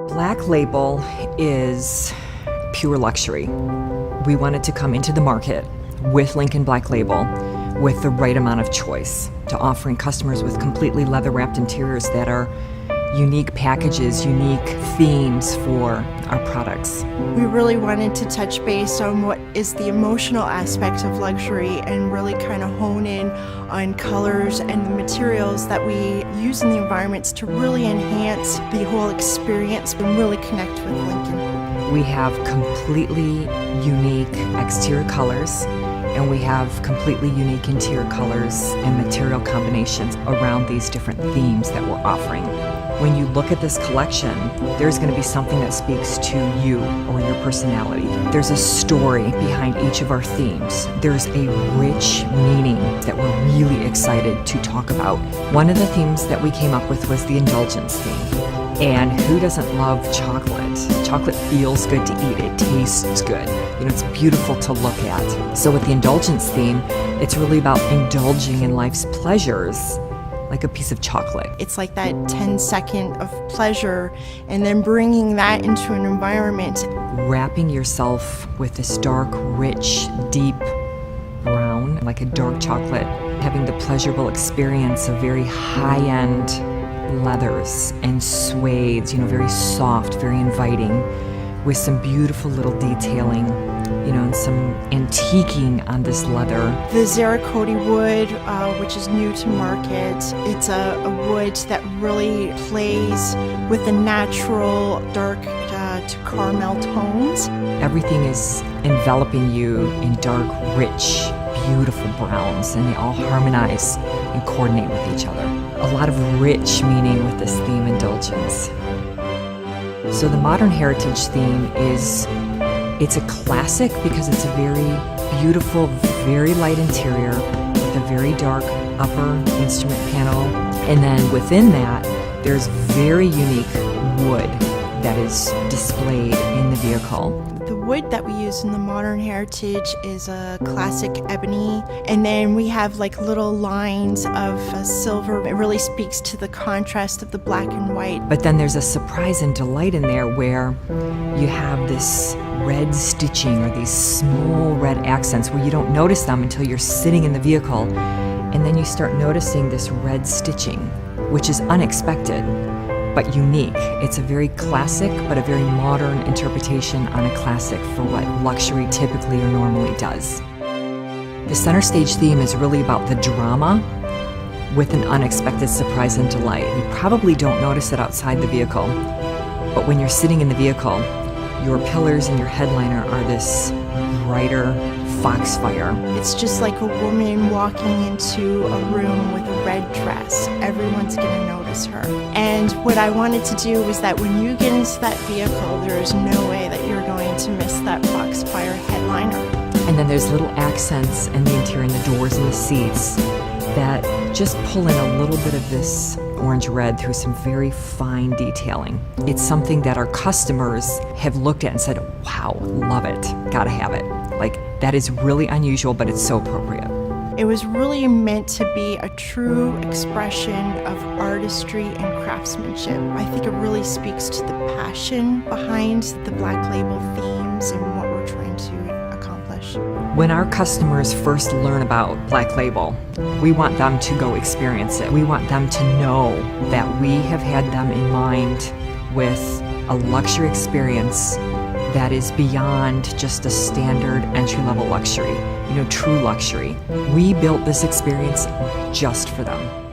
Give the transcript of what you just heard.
Black Label is pure luxury. We wanted to come into the market with Lincoln Black Label with the right amount of choice, to offering customers with completely leather-wrapped interiors that are unique packages, unique themes for our products. We really wanted to touch base on what is the emotional aspect of luxury and really kind of hone in on colors and the materials that we use in the environments to really enhance the whole experience and really connect with Lincoln. We have completely unique exterior colors, and we have completely unique interior colors and material combinations around these different themes that we're offering. When you look at this collection, there's going to be something that speaks to you or your personality. There's a story behind each of our themes. There's a rich meaning that we're really excited to talk about. One of the themes that we came up with was the indulgence theme. And who doesn't love chocolate? Chocolate feels good to eat, it tastes good. You know, it's beautiful to look at. So with the indulgence theme, it's really about indulging in life's pleasures, like a piece of chocolate. It's like that 10-second of pleasure and then bringing that into an environment. Wrapping yourself with this dark, rich, deep brown, like a dark chocolate, having the pleasurable experience of very high-end leathers and suedes, you know, very soft, very inviting, with some beautiful little detailing, you know, and some antiquing on this leather. The Zeracody wood, which is new to market, it's a wood that really plays with the natural dark to caramel tones. Everything is enveloping you in dark, rich, beautiful browns, and they all harmonize and coordinate with each other. A lot of rich meaning with this theme, indulgence. So the modern heritage theme it's a classic because it's a very beautiful, very light interior with a very dark upper instrument panel. And then within that, there's very unique wood that is displayed in the vehicle. The wood that we use in the modern heritage is a classic ebony, and then we have like little lines of silver. It really speaks to the contrast of the black and white. But then there's a surprise and delight in there where you have this red stitching or these small red accents where you don't notice them until you're sitting in the vehicle, and then you start noticing this red stitching, which is unexpected but unique. It's a very classic but a very modern interpretation on a classic for what luxury typically or normally does. The center stage theme is really about the drama with an unexpected surprise and delight. You probably don't notice it outside the vehicle, but when you're sitting in the vehicle, your pillars and your headliner are this brighter foxfire. It's just like a woman walking into a room with a red dress. Everyone's gonna notice her. And what I wanted to do was that when you get into that vehicle, there is no way that you're going to miss that foxfire headliner. And then there's little accents in the interior and the doors and the seats that just pull in a little bit of this orange red through some very fine detailing. It's something that our customers have looked at and said, wow, love it, gotta have it. Like, that is really unusual, but it's so appropriate. It was really meant to be a true expression of artistry and craftsmanship. I think it really speaks to the passion behind the Black Label themes and what we're trying to accomplish. When our customers first learn about Black Label, we want them to go experience it. We want them to know that we have had them in mind with a luxury experience that is beyond just a standard entry-level luxury, you know, true luxury. We built this experience just for them.